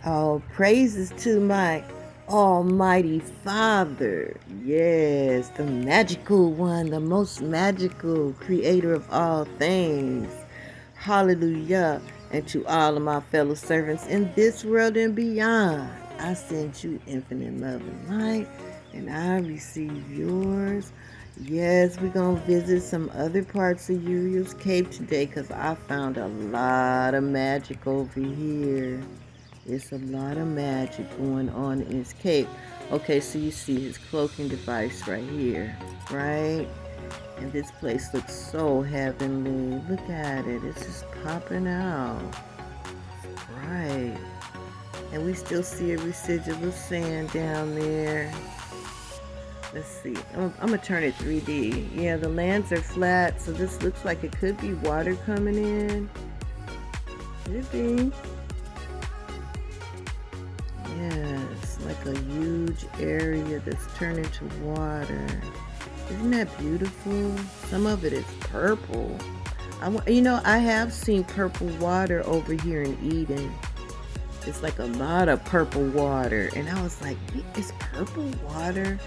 All praises to my Almighty Father. Yes, the magical one, the most magical creator of all things. Hallelujah. And to all of my fellow servants in this world and beyond, I send you infinite love and light, and I receive yours. Yes, we're going to visit some other parts of Uriel's Cave today because I found a lot of magic over here. It's a lot of magic going on in his cape. Okay, so you see his cloaking device right here, right? And this place looks so heavenly. Look at it. It's just popping out. Right. And we still see a residual sand down there. Let's see. I'm going to turn it 3D. Yeah, the lands are flat, so this looks like it could be water coming in. Could be. Yes, like a huge area that's turned into water. Isn't that beautiful? Some of it is purple. I have seen purple water over here in Eden. It's like a lot of purple water. And I was like, it's purple water?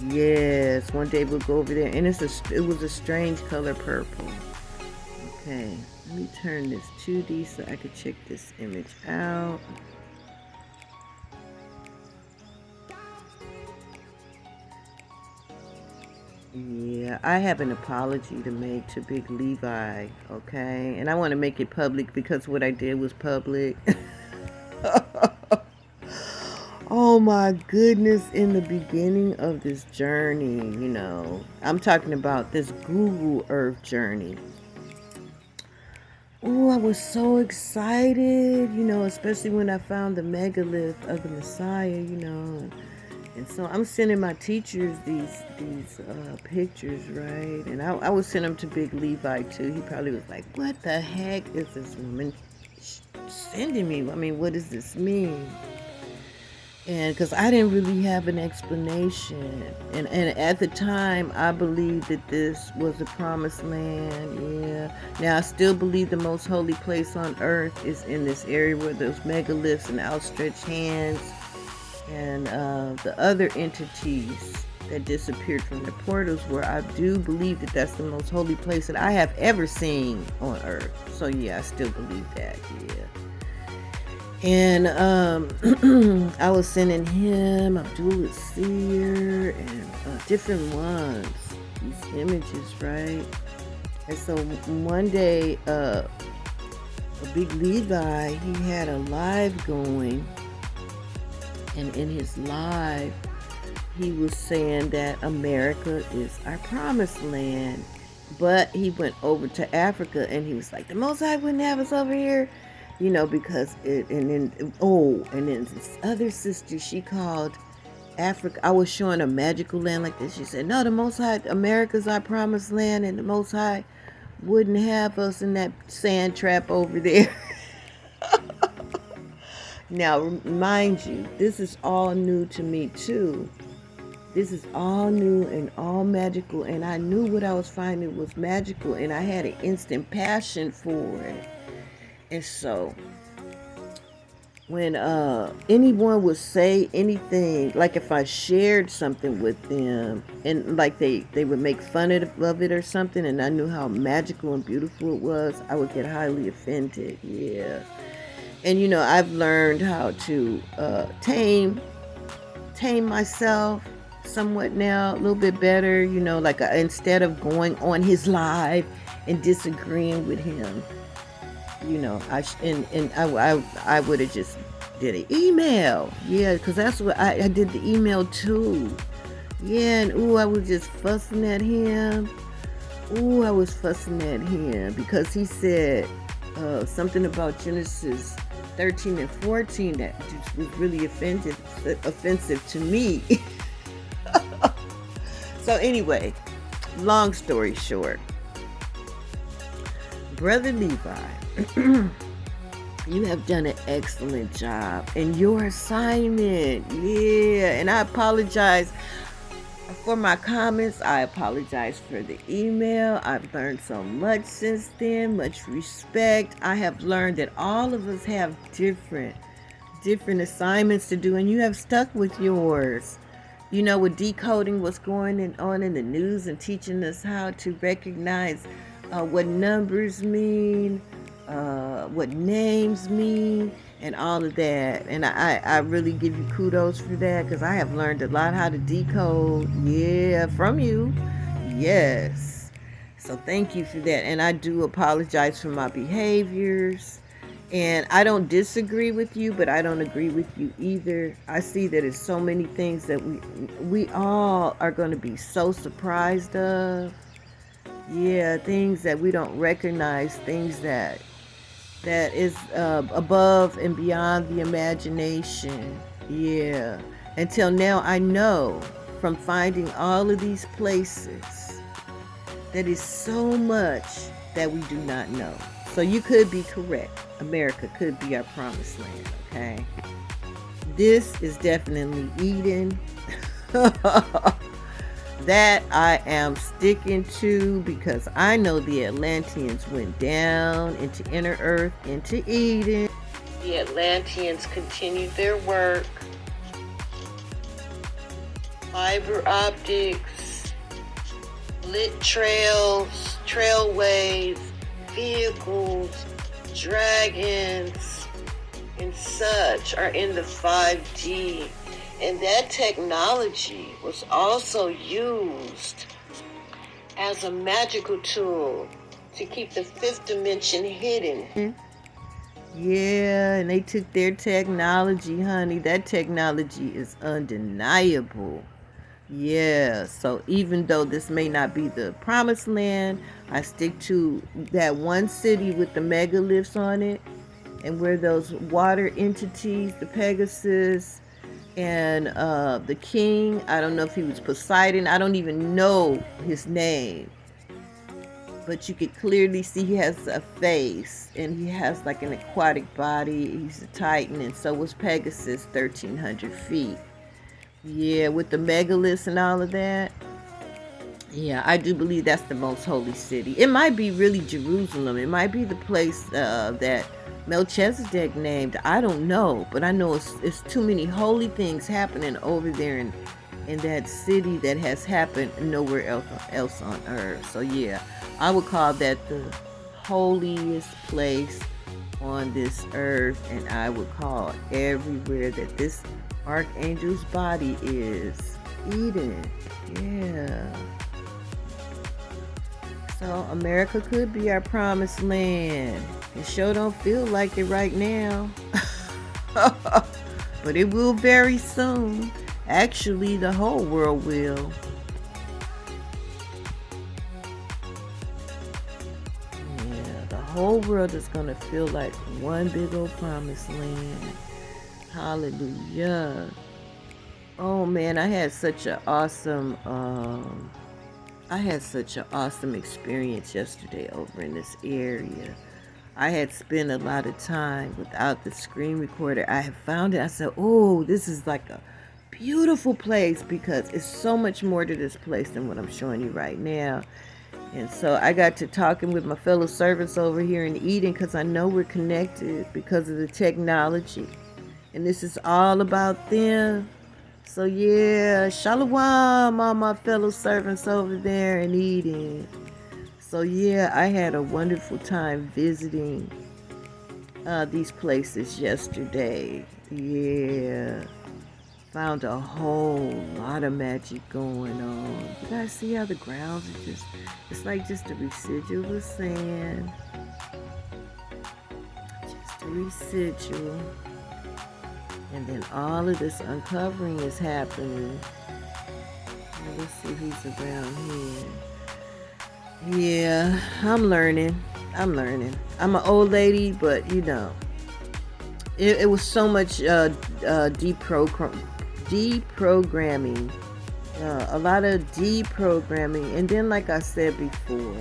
Yes, one day we'll go over there. And it was a strange color purple. Okay, let me turn this 2D so I could check this image out. Yeah, I have an apology to make to Big Levi, okay? And I want to make it public because what I did was public. Oh my goodness, in the beginning of this journey, I'm talking about this Google Earth journey. Oh, I was so excited, especially when I found the megalith of the Messiah, And so I'm sending my teachers these pictures, right? And I would send them to Big Levi too. He probably was like, "What the heck is this woman sending me? I mean, what does this mean?" And because I didn't really have an explanation, and at the time I believed that this was the promised land. Yeah. Now I still believe the most holy place on earth is in this area where those megaliths and outstretched hands and the other entities that disappeared from the portals, where I do believe that that's the most holy place that I have ever seen on earth. So yeah, I still believe that. Yeah. And I was sending him Abdul Seer and different ones, these images, right? And so one day, a Big Levi, he had a live going. And in his live, he was saying that America is our promised land. But he went over to Africa and he was like, the Most High wouldn't have us over here, because and then this other sister, she called Africa. I was showing a magical land like this. She said, no, the Most High, America's our promised land, and the Most High wouldn't have us in that sand trap over there. Now, mind you, this is all new to me too. This is all new and all magical, and I knew what I was finding was magical, and I had an instant passion for it. And so, when anyone would say anything, like if I shared something with them, and like they would make fun of it or something, and I knew how magical and beautiful it was, I would get highly offended. Yeah. And I've learned how to tame myself somewhat now, a little bit better. Like instead of going on his live and disagreeing with him, I would have just did an email. Yeah, because that's what I did, the email too. Yeah, and I was just fussing at him. I was fussing at him because he said something about Genesis 13 and 14 that just was really offensive to me. So anyway, long story short, Brother Levi, you have done an excellent job in your assignment. Yeah, and I apologize for my comments. I apologize for the email. I've learned so much since then, much respect. I have learned that all of us have different different assignments to do, and you have stuck with yours. With decoding what's going on in the news and teaching us how to recognize what numbers mean, what names mean, and all of that. And I really give you kudos for that, because I have learned a lot how to decode, from you. Yes. So thank you for that. And I do apologize for my behaviors. And I don't disagree with you, but I don't agree with you either. I see that it's so many things that we all are going to be so surprised of. Yeah, things that we don't recognize, things that is above and beyond the imagination. Yeah. Until now, I know from finding all of these places that is so much that we do not know. So you could be correct. America could be our promised land, okay? This is definitely Eden. That I am sticking to, because I know the Atlanteans went down into inner earth, into Eden. The Atlanteans continued their work. Fiber optics, lit trails, trailways, vehicles, dragons, and such are in the 5D. And that technology was also used as a magical tool to keep the fifth dimension hidden. Yeah, and they took their technology, honey. That technology is undeniable. Yeah, so even though this may not be the promised land, I stick to that one city with the megaliths on it, and where those water entities, the Pegasus, and the king, I don't know if he was Poseidon, I don't even know his name, but you could clearly see he has a face, and he has like an aquatic body. He's a titan, and so was Pegasus, 1,300 feet. Yeah, with the megaliths and all of that. Yeah, I do believe that's the most holy city. It might be really Jerusalem. It might be the place that Melchizedek named. I don't know, but I know it's too many holy things happening over there in that city that has happened nowhere else on earth. So yeah, I would call that the holiest place on this earth, and I would call everywhere that this archangel's body is Eden. Yeah. So America could be our promised land. It sure don't feel like it right now. But it will very soon. Actually, the whole world will. Yeah, the whole world is going to feel like one big old promised land. Hallelujah. Oh man, I had such an awesome experience yesterday over in this area. I had spent a lot of time without the screen recorder. I have found it. I said, oh, this is like a beautiful place, because it's so much more to this place than what I'm showing you right now. And so I got to talking with my fellow servants over here in Eden, because I know we're connected because of the technology. And this is all about them. So yeah, shalom, all my fellow servants over there in Eden. So yeah, I had a wonderful time visiting these places yesterday. Yeah, found a whole lot of magic going on. You guys see how the grounds are it's like just a residual sand. Just a residual. And then all of this uncovering is happening. Now, let's see who's around here. Yeah, I'm learning. I'm an old lady, but it was so much deprogramming. A lot of deprogramming. And then, like I said before,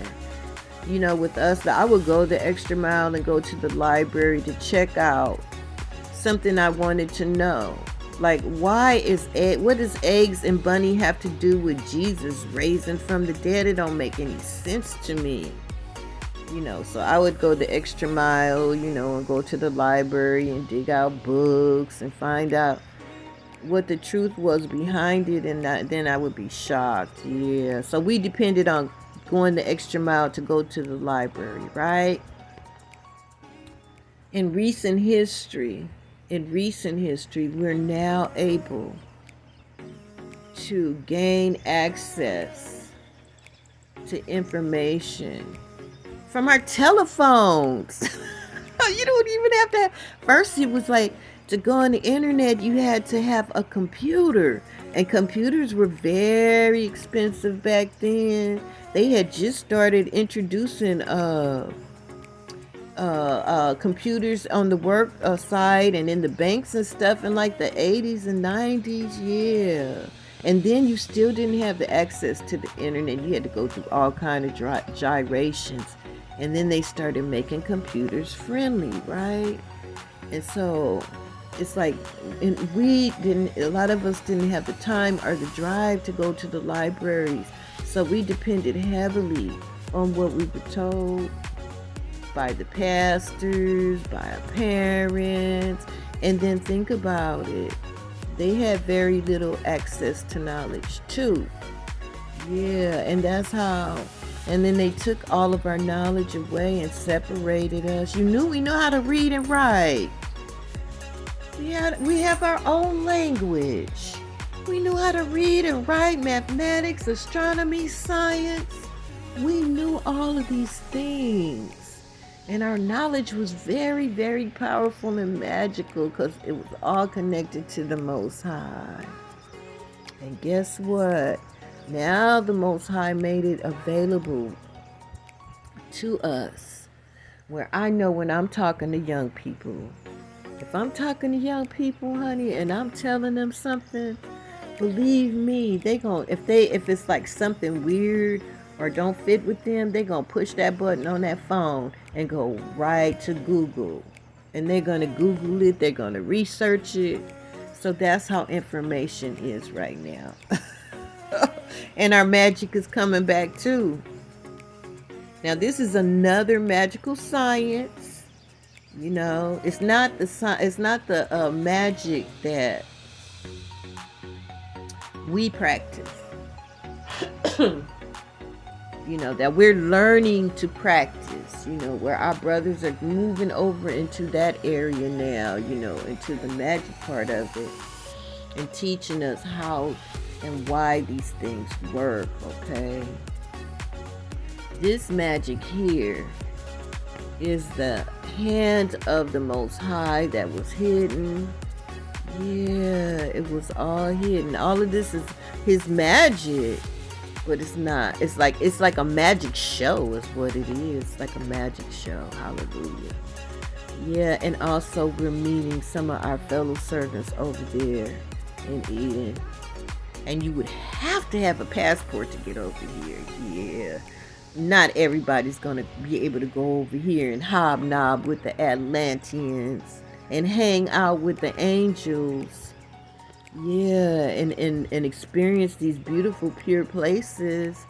with us, I would go the extra mile and go to the library to check out something I wanted to know. Like, what does eggs and bunny have to do with Jesus raising from the dead? It don't make any sense to me. So I would go the extra mile, and go to the library and dig out books and find out what the truth was behind it, and then I would be shocked. Yeah. So we depended on going the extra mile to go to the library, right? In recent history, we're now able to gain access to information from our telephones. You don't even have to first it was like, to go on the internet, you had to have a computer. And computers were very expensive back then. They had just started introducing computers on the work side and in the banks and stuff in like the 80s and 90s. Yeah. And then you still didn't have the access to the internet. You had to go through all kind of gyrations. And then they started making computers friendly, right? And so it's like, and a lot of us didn't have the time or the drive to go to the libraries. So we depended heavily on what we were told by the pastors, by our parents. And then think about it. They had very little access to knowledge too. Yeah, and that's how. And then they took all of our knowledge away and separated us. We know how to read and write. We have our own language. We knew how to read and write, mathematics, astronomy, science. We knew all of these things. And our knowledge was very, very powerful and magical because it was all connected to the Most High. And guess what? Now the Most High made it available to us. Where I know when I'm talking to young people, if I'm talking to young people, honey, and I'm telling them something, believe me, if it's like something weird or don't fit with them, they gonna push that button on that phone and go right to Google. And they're gonna Google it, they're gonna research it. So that's how information is right now. And our magic is coming back too. Now this is another magical science. It's not the magic that we practice. That we're learning to practice. Where our brothers are moving over into that area now. Into the magic part of it, and teaching us how and why these things work. Okay. This magic here is the hand of the Most High that was hidden. Yeah, it was all hidden. All of this is his magic, but it's not. It's like a magic show is what it is. Like a magic show. Hallelujah. Yeah, and also we're meeting some of our fellow servants over there in Eden. And you would have to have a passport to get over here. Yeah. Not everybody's going to be able to go over here and hobnob with the Atlanteans and hang out with the angels. Yeah, and experience these beautiful, pure places.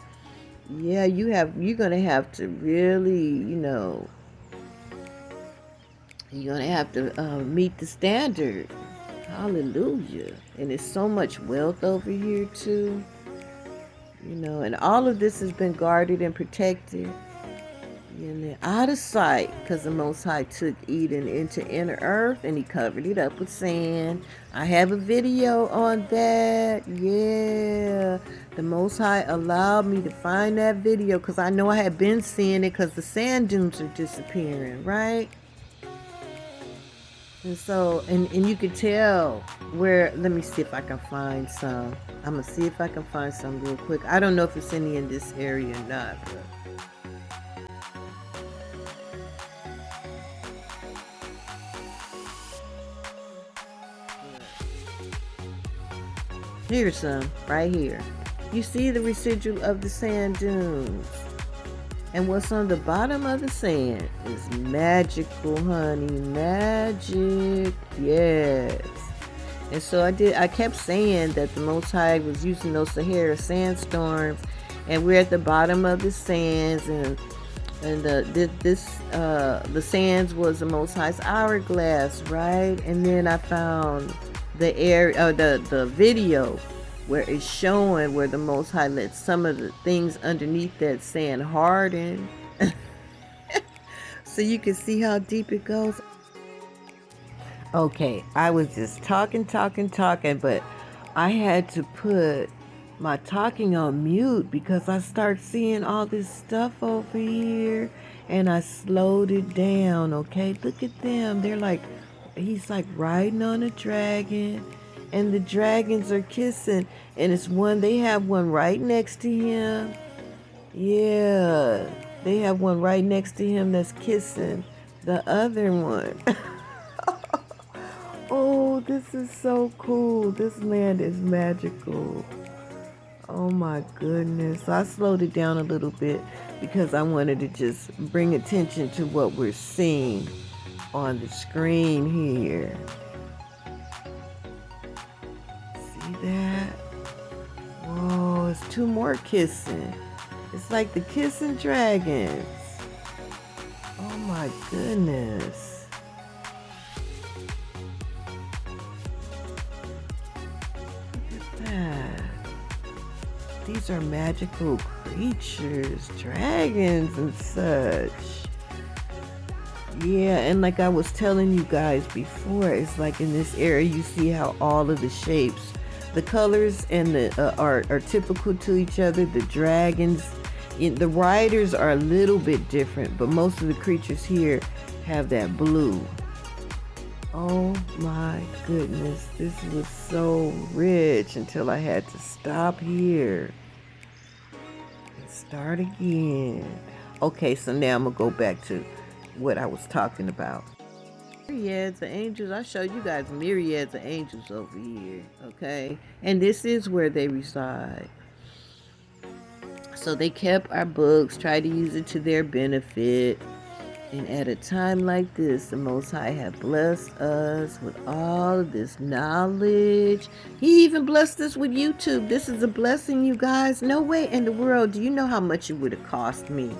Yeah, you're going to have to really, you're going to have to meet the standard. Hallelujah. And there's so much wealth over here too. And all of this has been guarded and protected. Out of sight, because the Most High took Eden into inner earth and he covered it up with sand. I have a video on that. Yeah. The Most High allowed me to find that video because I know I had been seeing it because the sand dunes are disappearing, right? And so, and you could tell where, let me see if I can find some. I'm going to see if I can find some real quick. I don't know if it's any in this area or not, but. Here's some, right here. You see the residual of the sand dunes. And what's on the bottom of the sand is magical, honey. Magic. Yes. And so I kept saying that the Most High was using those Sahara sandstorms. And we're at the bottom of the sands. And And the sands was the Most High's hourglass, right? And then I found the video where it's showing where the Most High let some of the things underneath that sand harden, so you can see how deep it goes. Okay, I was just talking, but I had to put my talking on mute because I start seeing all this stuff over here, and I slowed it down. Okay, look at them. They're like, he's like riding on a dragon, and the dragons are kissing, and they have one right next to him. Yeah, they have one right next to him that's kissing the other one. Oh, this is so cool. This land is magical. Oh my goodness. So I slowed it down a little bit because I wanted to just bring attention to what we're seeing on the screen here. See that? Whoa, it's two more kissing. It's like the kissing dragons. Oh my goodness. These are magical creatures, dragons and such. Yeah, and like I was telling you guys before, it's like in this area you see how all of the shapes, the colors and the are typical to each other. The dragons, the riders are a little bit different, but most of the creatures here have that blue. Oh my goodness, this was so rich until I had to stop here and start again. Okay, so now I'm gonna go back to what I was talking about. Myriads of angels. I showed you guys myriads of angels over here, okay? And this is where they reside. So they kept our books, tried to use it to their benefit. And at a time like this, the Most High have blessed us with all of this knowledge. He even blessed us with YouTube. This is a blessing, you guys. No way in the world. Do you know how much it would have cost me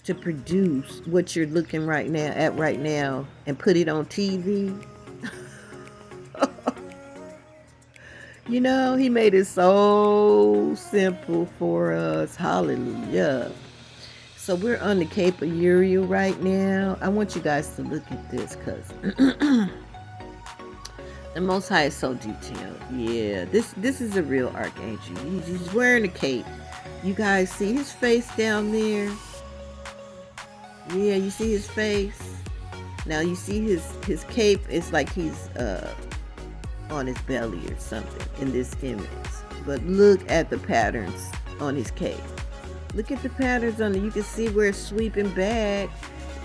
to produce what you're looking right now and put it on TV? You know, he made it so simple for us. Hallelujah. So we're on the Cape of Uriel right now. I want you guys to look at this because the Most High is so detailed. Yeah, this is a real archangel. He's wearing a cape. You guys see his face down there? Yeah, you see his face? Now you see his cape. It's like he's on his belly or something in this image. But look at the patterns on his cape. Look at the patterns on it. You can see where it's sweeping back,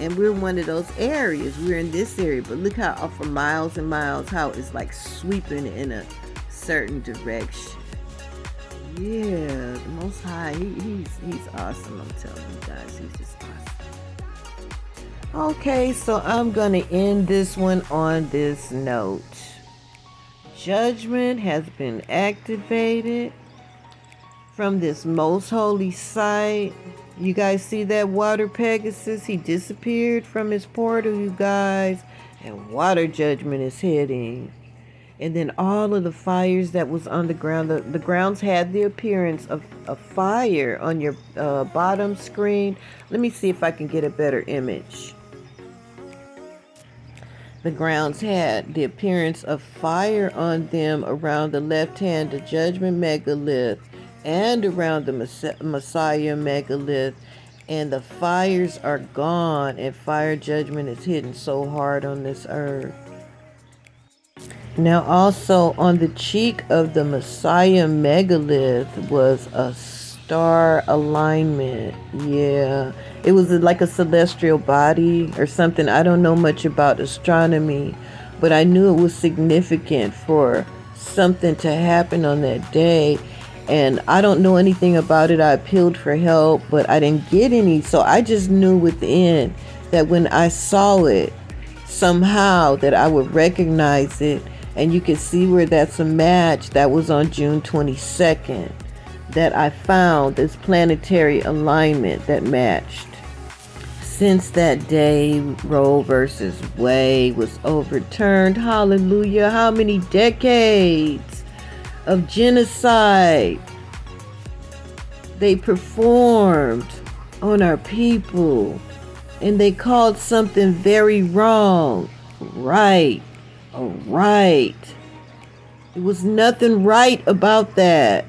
and we're one of those areas. We're in this area, but look how for miles and miles how it's like sweeping in a certain direction. Yeah, the Most High, he's awesome. I'm telling you guys, he's just awesome. Okay, so I'm gonna end this one on this note. Judgment has been activated from this most holy site. You guys see that water Pegasus? He disappeared from his portal, you guys, and water judgment is hitting. And then all of the fires that was on the ground, the grounds had the appearance of a fire on your bottom screen. Let me see if I can get a better image. The grounds had the appearance of fire on them around the left hand, the judgment megalith, and around the Messiah megalith, and the fires are gone, and fire judgment is hitting so hard on this earth. Now also on the cheek of the Messiah megalith was a star alignment. Yeah, it was like a celestial body or something. I don't know much about astronomy, but I knew it was significant for something to happen on that day. And I don't know anything about it. I appealed for help, but I didn't get any. So I just knew within that when I saw it, somehow that I would recognize it. And you can see where that's a match. That was on June 22nd that I found this planetary alignment that matched. Since that day, Roe versus Wade was overturned. Hallelujah. How many decades of genocide they performed on our people. And they called something very wrong right. All right. It was nothing right about that.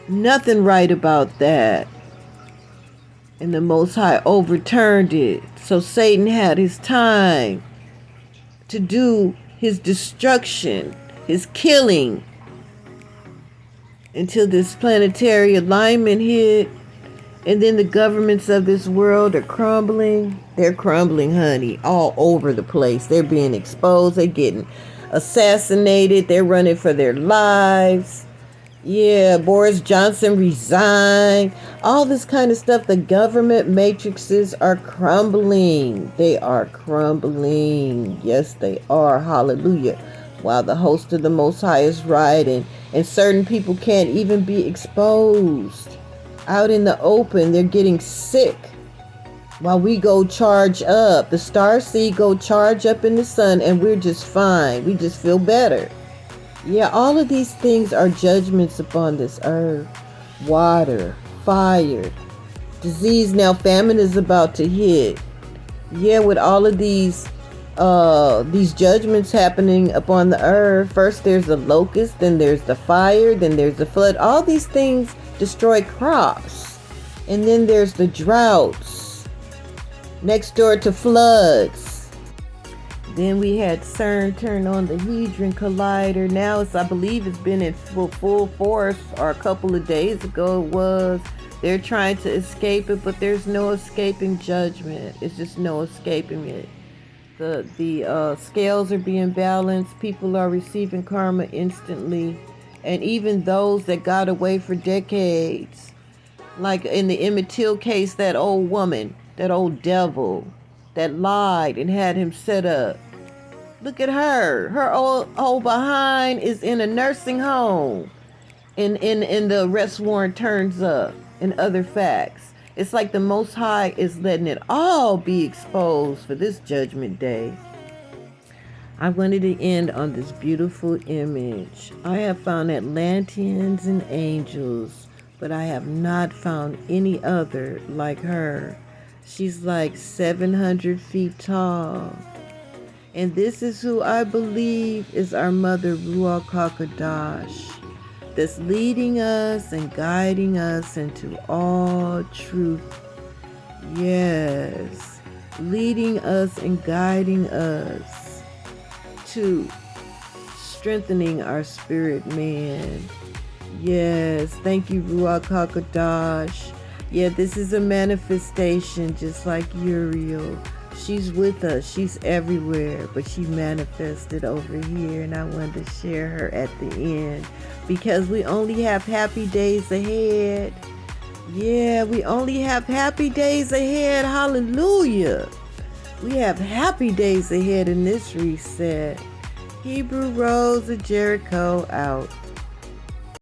Nothing right about that. And the Most High overturned it. So Satan had his time to do his destruction, his killing, until this planetary alignment hit. And then the governments of this world are crumbling. They're crumbling, honey, all over the place. They're being exposed. They're getting assassinated. They're running for their lives. Yeah, Boris Johnson resigned. All this kind of stuff. The government matrices are crumbling. They are crumbling. Yes, they are. Hallelujah. While the host of the Most High is riding. And certain people can't even be exposed. Out in the open, they're getting sick. While we go charge up. The starseed go charge up in the sun and we're just fine. We just feel better. Yeah, all of these things are judgments upon this earth. Water, fire, disease. Now famine is about to hit. Yeah, with all of these judgments happening upon the earth. First there's the locust, then there's the fire, then there's the flood. All these things destroy crops. And then there's the droughts. Next door to floods. Then we had CERN turn on the Hadron Collider. Now I believe it's been in full force, or a couple of days ago it was. They're trying to escape it, but there's no escaping judgment. It's just no escaping it. The scales are being balanced. People are receiving karma instantly. And even those that got away for decades, like in the Emmett Till case, that old woman, that old devil that lied and had him set up. Look at her. Her old behind is in a nursing home. And the arrest warrant turns up and other facts. It's like the Most High is letting it all be exposed for this judgment day. I wanted to end on this beautiful image. I have found Atlanteans and angels, but I have not found any other like her. She's like 700 feet tall. And this is who I believe is our mother, Ruach HaKodesh, that's leading us and guiding us into all truth. Yes, leading us and guiding us to strengthening our spirit man. Yes, thank you, Ruach HaKodesh. Yeah, this is a manifestation just like Uriel. She's with us. She's everywhere, but she manifested over here, and I wanted to share her at the end because we only have happy days ahead. Yeah, we only have happy days ahead. Hallelujah. We have happy days ahead in this reset. Hebrew Rose of Jericho out.